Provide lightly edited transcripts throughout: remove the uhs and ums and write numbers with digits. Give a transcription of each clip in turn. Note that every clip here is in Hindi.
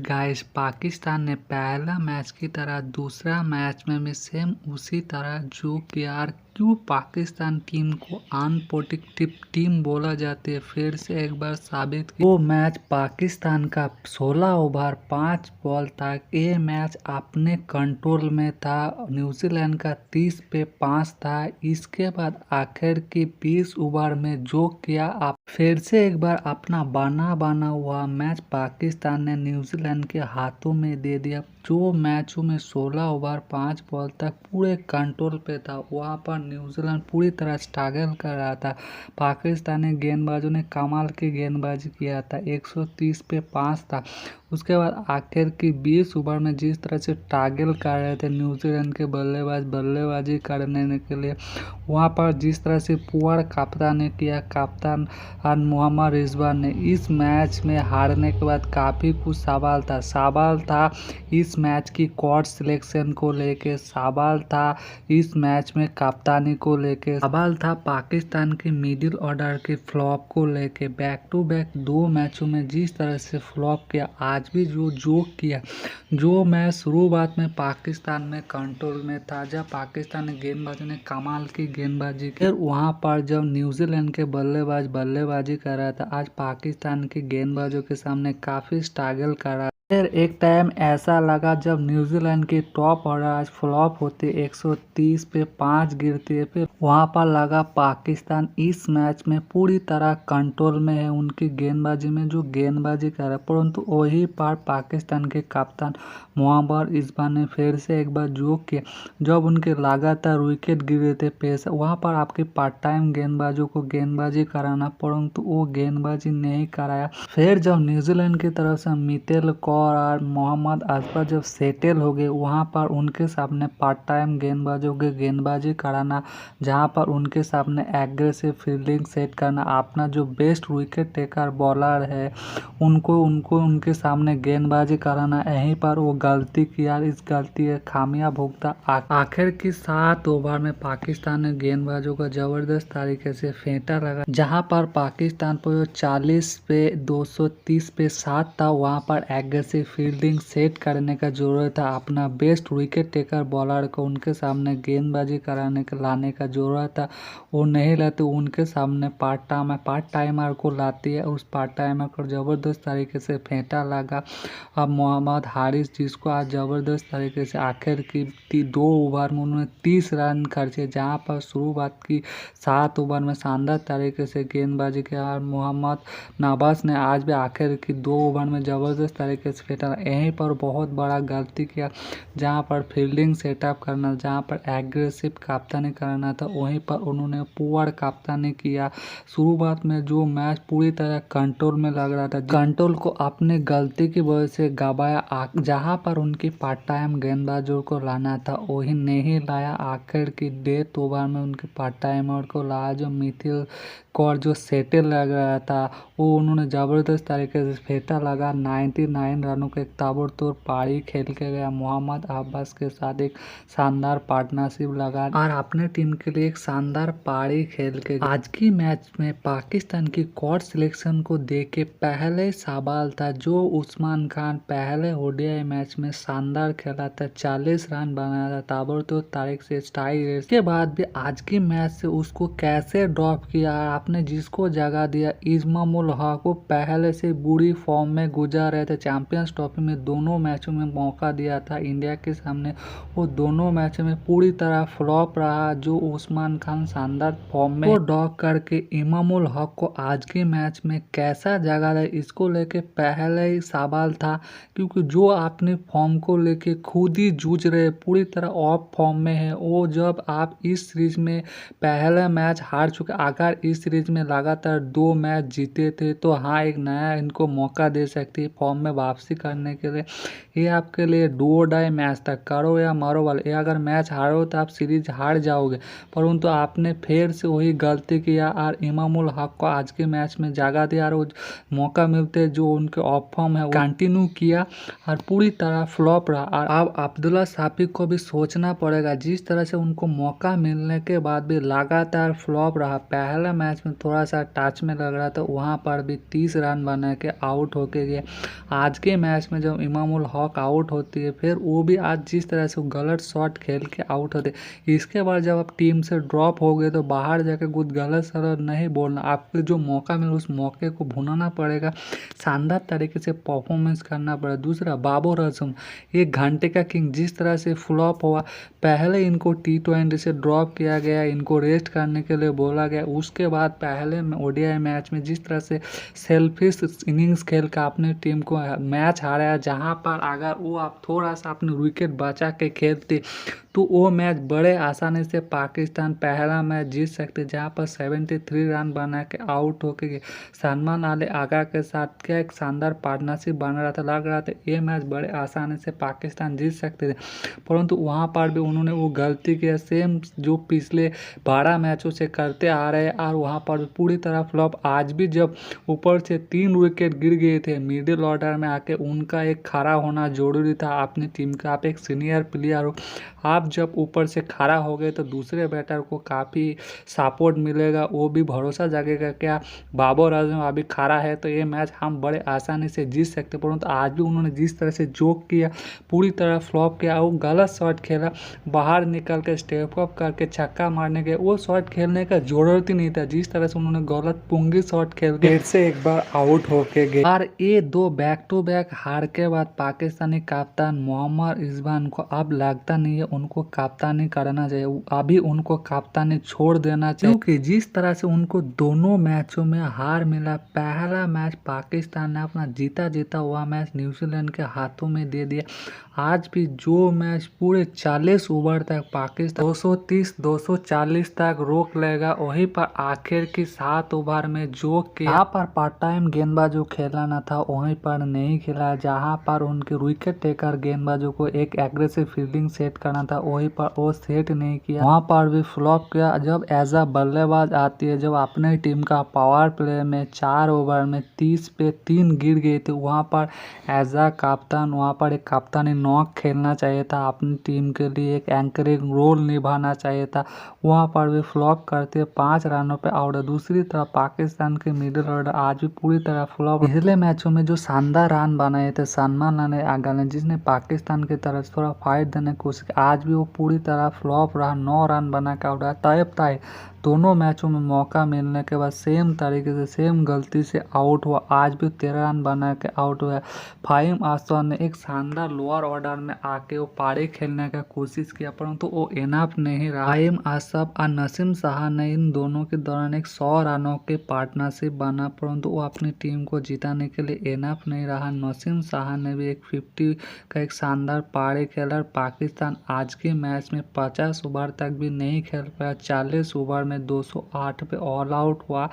गाइस पाकिस्तान ने पहला मैच की तरह दूसरा मैच में भी सेम उसी तरह जो कि यार क्यों पाकिस्तान टीम को अनप्रेडिक्टेबल टीम बोला जाती है फिर से एक बार साबित किया। वो मैच पाकिस्तान का 16 ओवर 5 बॉल तक ये मैच अपने कंट्रोल में था। न्यूजीलैंड का 30 पे 5 था। इसके बाद आखिर की 20 ओवर में जो किया आप फिर से एक बार अपना बना हुआ मैच पाकिस्तान ने न्यूजीलैंड के हाथों में दे दिया। जो मैचों में 16 ओवर 5 बॉल तक पूरे कंट्रोल पे था वहाँ पर न्यूजीलैंड पूरी तरह स्ट्रगल कर रहा था। पाकिस्तानी गेंदबाजों ने कमाल की गेंदबाजी किया था। 130 पे 5 था। उसके बाद आखिर की 20 ओवर में जिस तरह से स्ट्रगल कर रहे थे न्यूजीलैंड के बल्लेबाजी करने के लिए वहाँ पर जिस तरह से पुअर कप्तान ने किया, कप्तान मोहम्मद रिजवान ने इस मैच में हारने के बाद काफ़ी कुछ सवाल था इस मैच की कोर्ट सिलेक्शन को लेके, सवाल था इस मैच में कप्तानी को लेके, सवाल था पाकिस्तान के मिडिल ऑर्डर के फ्लॉप को लेके। बैक टू बैक 2 मैचों में जिस तरह से फ्लॉप किया, आज भी जो किया, जो मैच शुरुआत में पाकिस्तान में कंट्रोल में था, जब पाकिस्तानी गेंदबाजों ने कमाल की गेंदबाजी की, फिर वहां पर जब न्यूजीलैंड के बल्लेबाजी कर रहा था, आज पाकिस्तान के गेंदबाजों के सामने काफ़ी स्ट्रगल कर रहा। फिर एक टाइम ऐसा लगा जब न्यूजीलैंड की टॉप ऑर्डर आज फ्लॉप होते 130 पे 5 गिरते, फिर वहां पर लगा पाकिस्तान इस मैच में पूरी तरह कंट्रोल में है उनकी गेंदबाजी में जो गेंदबाजी कर रहा है। परंतु वही पर पाकिस्तान के कप्तान मोहम्मद रिजवान ने फिर से एक बार जो किया, जब उनके लगातार विकेट गिरे थे पेस वहां पर आपके पार्ट टाइम गेंदबाजों को गेंदबाजी कराना, परंतु वो गेंदबाजी नहीं कराया। फिर जब न्यूजीलैंड की तरफ से मिचेल और मोहम्मद अजहर जब सेटल हो गए वहां पर उनके सामने पार्ट टाइम गेंदबाजों के गेंदबाजी कराना, जहां पर उनके सामने एग्रेसिव फील्डिंग सेट करना, अपना जो बेस्ट विकेट टेकर बॉलर है उनको उनके सामने गेंदबाजी कराना, यहीं पर वो गलती किया। इस गलती का खामियां भुगता। आखिर की 7 ओवर में पाकिस्तान ने गेंदबाजों का जबरदस्त तरीके से फेंटा लगा, जहां पर पाकिस्तान पर 40 पे 230 पे 7 था। वहां पर एग्रेसिव फील्डिंग सेट करने का जरूरत था, अपना बेस्ट विकेट टेकर बॉलर को उनके सामने गेंदबाजी कराने के लाने का जरूरत था। वो नहीं लाते, उनके सामने पार्ट टाइमर को लाती है, उस पार्ट टाइमर को जबरदस्त तरीके से फेंटा लगा। अब मोहम्मद हारिस जिसको आज जबरदस्त तरीके से आखिर की 2 ओवर में उन्होंने 30 रन खर्चे, जहां पर शुरुआत की 7 ओवर में शानदार तरीके से गेंदबाजी किया और मोहम्मद नवाज ने आज भी आखिर की 2 ओवर में जबरदस्त तरीके से फेंटा। यहीं पर बहुत बड़ा गलती किया, जहां पर फील्डिंग सेटअप करना, जहां पर एग्रेसिव कप्तानी करना था वहीं पर उन्होंने पुअर कप्तानी किया। शुरुआत में जो मैच पूरी तरह कंट्रोल में लग रहा था, कंट्रोल को अपने गलती की वजह से गवाया, जहां पर उनकी पार्ट टाइम गेंदबाजों को लाना था वही नहीं लाया। आखिर की 1.5 ओवर में उनके पार्ट टाइमर को लाया, जो मिथिल कौर जो सेटल लग रहा था वो उन्होंने ज़बरदस्त तरीके से फेंटा लगा। 99 रनों के एक ताबड़तोड़ पारी खेल के गया। मोहम्मद अब्बास के साथ एक शानदार पार्टनरशिप लगा और अपने टीम के लिए एक शानदार पारी खेल के। आज की मैच में पाकिस्तान की कोर्ट सिलेक्शन को देख के पहले सवाल था, जो उस्मान खान पहले ओडीआई मैच में शानदार खेला था, 40 रन बनाया था ताबड़तोड़ तारीख से स्ट्राइक रेट के बाद भी आज की मैच से उसको कैसे ड्रॉप किया। आपने जिसको जगह दिया इस्मामुल हक को पहले से बुरी फॉर्म में गुजर रहे थे, चैंपियंस ट्रॉफी में दोनों मैचों में मौका दिया था इंडिया के सामने, वो दोनों मैचों में पूरी तरह फ्लॉप रहा। जो उस्मान खान शानदार फॉर्म में वो ड्रॉप करके इमामुल हक को आज के मैच में कैसा जगह है, इसको लेके पहले ही सवाल था, क्योंकि जो अपने फॉर्म को लेके खुद ही जूझ रहे पूरी तरह ऑफ फॉर्म में है, वो जब आप इस सीरीज में पहला मैच हार चुके, अगर इस सीरीज में लगातार 2 मैच जीते थे तो हाँ एक नया इनको मौका दे सकती है फॉर्म में वापसी करने के लिए। ये आपके लिए डू और डाई मैच था, करो या मरो वाले। ये अगर मैच हारो तो आप सीरीज हार जाओगे, परंतु आपने फिर से वही गलती किया और इमामुल हक को आज के मैच में जगह दिया और मौका मिलते जो उनके ऑफ फॉर्म है वो कंटिन्यू किया और पूरी तरह फ्लॉप रहा। और अब अब्दुल्ला शाफिक को भी सोचना पड़ेगा, जिस तरह से उनको मौका मिलने के बाद भी लगातार फ्लॉप रहा। पहला मैच में थोड़ा सा टच में लग रहा था, वहाँ पर भी 30 रन बना के आउट होके गए। आज के मैच में जब इमाम उल हक आउट होती है, फिर वो भी आज जिस तरह से गलत शॉट खेल के आउट होते, इसके बाद जब आप टीम से ड्रॉप हो गए तो बाहर जाकर कुछ गलत सलत नहीं बोलना, आपको जो मौका मिले उस मौके को भुनाना पड़ेगा, शानदार तरीके से परफॉर्मेंस करना पड़ेगा। दूसरा, बाबर आजम 1 घंटे का किंग जिस तरह से फ्लॉप हुआ, पहले इनको T20 से ड्रॉप किया गया, इनको रेस्ट करने के लिए बोला गया, उसके बाद पहले ODI मैच में जिस तरह से सेल्फिश इनिंग्स खेल कर अपनी टीम को मैच हाराया, जहां पर अगर वो आप थोड़ा सा अपने विकेट बचा के खेलते तो वो मैच बड़े आसानी से पाकिस्तान पहला मैच जीत सकते, जहां पर 73 रन बना के आउट होके गए। सलमान अली आगा के साथ क्या एक शानदार पार्टनरशिप बन रहा था, लग रहा था ये मैच बड़े आसानी से पाकिस्तान जीत सकते थे, परंतु वहां पर भी उन्होंने वो गलती किया सेम जो पिछले 12 मैचों से करते आ रहे हैं, और वहां पर पूरी तरह फ्लॉप। आज भी जब ऊपर से 3 विकेट गिर गए थे, मिडिल ऑर्डर में आके उनका एक खड़ा होना जरूरी था अपनी टीम का। आप एक सीनियर प्लेयर हो, आप जब ऊपर से खड़ा हो गए तो दूसरे बैटर को काफ़ी सपोर्ट मिलेगा, वो भी भरोसा जगेगा क्या बाबर आजम अभी खड़ा है तो ये मैच हम बड़े आसानी से जीत सकते, परंतु आज भी उन्होंने जिस तरह से जोक किया, पूरी तरह फ्लॉप किया, वो गलत शॉट खेला, बाहर निकल के स्टेप अप करके छक्का मारने के, वो शॉट खेलने का जरूरत ही नहीं था, जिस तरह से उन्होंने गलत पुंगी शॉट खेल के फिर से एक बार आउट होके गए। और ये 2 बैक टू बैक हार के बाद पाकिस्तानी कप्तान मोहम्मद रिजवान को अब लगता नहीं है उनको कप्तानी करना चाहिए, अभी उनको कप्तानी छोड़ देना चाहिए, क्योंकि जिस तरह से उनको दोनों मैचों में हार मिला, पहला मैच पाकिस्तान ने अपना जीता हुआ मैच न्यूजीलैंड के हाथों में दे दिया, आज भी जो मैच पूरे 40 ओवर तक पाकिस्तान 230-240 तक रोक लेगा, वहीं पर आखिर की 7 ओवर में जो कि यहाँ पर पार्ट टाइम गेंदबाजों खेलाना था वहीं पर नहीं खेला, जहाँ पर उनके विकेट टेकर गेंदबाजों को एक एग्रेसिव फील्डिंग सेट करना था वहीं पर वो सेट नहीं किया, वहाँ पर भी फ्लॉप किया। जब एज अ बल्लेबाज आती है, जब अपने टीम का पावर प्ले में 4 ओवर में 30 पे 3 गिर गए थे, वहाँ पर एज अ कप्तान वहाँ पर एक कप्तानी नॉक खेलना चाहिए था, अपनी टीम के लिए एक एंकरिंग रोल निभाना चाहिए था, वहाँ पर भी फ्लॉप करते 5 रनों पे आउट है। दूसरी तरफ पाकिस्तान के मिडिल ऑर्डर आज भी पूरी तरह फ्लॉप। पिछले मैचों में जो शानदार रन बनाए थे सलमान अली आगा ने, जिसने पाकिस्तान की तरफ थोड़ा फाइट देने की कोशिश, आज भी वो पूरी तरह फ्लॉप रहा, 9 रन बना के आउट है। तैब ताई दोनों मैचों में मौका मिलने के बाद सेम तरीके से सेम गलती से आउट हुआ, आज भी 13 रन बना के आउट हुआ। फाहिम आसवान ने एक शानदार लोअर ऑर्डर में आके वो पारी खेलने का कोशिश किया, परंतु वो इनफ नहीं रहा। फाहिम आसफ और नसीम शाह ने इन दोनों के दौरान एक 100 रनों के पार्टनरशिप बना, परंतु वो अपनी टीम को जिताने के लिए इनफ नहीं रहा। नसीम शाह ने भी एक 50 का एक शानदार पारी खेला। पाकिस्तान आज के मैच में 50 ओवर तक भी नहीं खेल पाया, 40 ओवर में 208 पे ऑल आउट हुआ,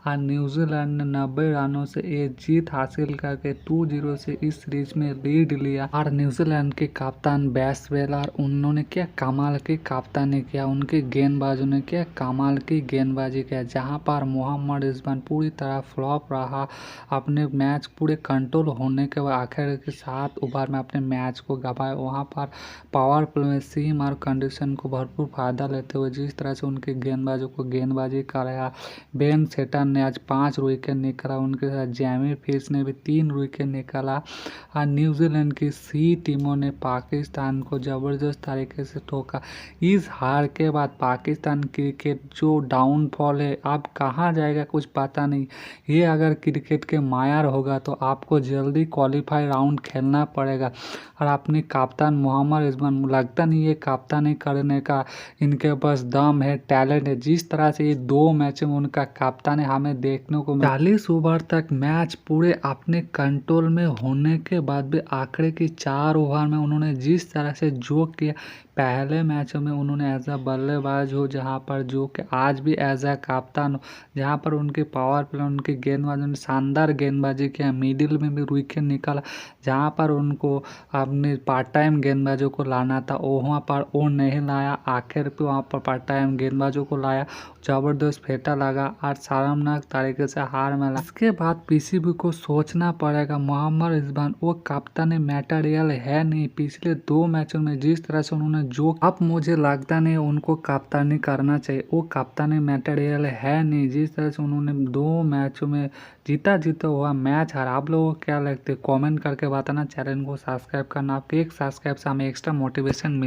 और न्यूजीलैंड ने 90 रनों से ये जीत हासिल करके 2-0 से इस सीरीज में लीड लिया। और न्यूजीलैंड के कप्तान बैसवेल, और उन्होंने क्या कमाल की कप्तानी किया, उनके गेंदबाजों ने क्या कमाल की गेंदबाजी किया, जहां पर मोहम्मद रिजवान पूरी तरह फ्लॉप रहा, अपने मैच पूरे कंट्रोल होने के बाद आखिर के 7 ओवर में अपने मैच को गंवाया। वहां पर पावर प्ले में सीम और कंडीशन को भरपूर फायदा लेते हुए जिस तरह से उनके गेंदबाजों को गेंदबाजी कराया, बेन सेटन ने आज 5 विकेट निकाला, उनके साथ जैमी फिश ने भी 3 विकेट निकाला, और न्यूजीलैंड की सी टीमों ने पाकिस्तान को ज़बरदस्त तरीके से ठोका। इस हार के बाद पाकिस्तान क्रिकेट जो डाउनफॉल है अब कहाँ जाएगा कुछ पता नहीं, ये अगर क्रिकेट के मायर होगा तो आपको जल्दी क्वालिफाई राउंड खेलना पड़ेगा। और अपने कप्तान मोहम्मद रिजवान लगता नहीं है कप्तानी करने का इनके पास दम है, टैलेंट है, जिस तरह से ये 2 मैच में उनका कप्तानी हमें देखने को 40 ओवर तक मैच पूरे अपने कंट्रोल में होने के बाद भी आखिरी की 4 ओवर में उन्होंने जिस तरह से जो किया, पहले मैचों में उन्होंने एज अ बल्लेबाज हो, जहां पर जो कि आज भी एज अ कप्तान हो, जहां पर उनके पावर प्ले उनके गेंदबाजों ने शानदार गेंदबाजी किया, मिडिल में भी विकेट निकाला, जहां पर उनको अपने पार्ट टाइम गेंदबाजों को लाना था वहाँ पर वो नहीं लाया, आखिर पे वहाँ पर पार्ट टाइम गेंदबाजों को लाया, ज़बरदस्त फेंटा लगा और शर्मनाक तरीके से हार मिला। इसके बाद पीसीबी को सोचना पड़ेगा मोहम्मद रिजवान वो कप्तानी मटेरियल है नहीं, पिछले 2 मैचों में जिस तरह से उन्होंने जो अब मुझे लगता नहीं उनको कप्तानी करना चाहिए, वो कप्तानी मटेरियल है नहीं। जिस तरह से उन्होंने 2 मैचों में जीता हुआ मैच हारा। आप लोगों को क्या लगता है? कमेंट करके बताना। चैनल को सब्सक्राइब करना। आपके एक सब्सक्राइब से हमें एक्स्ट्रा मोटिवेशन मिल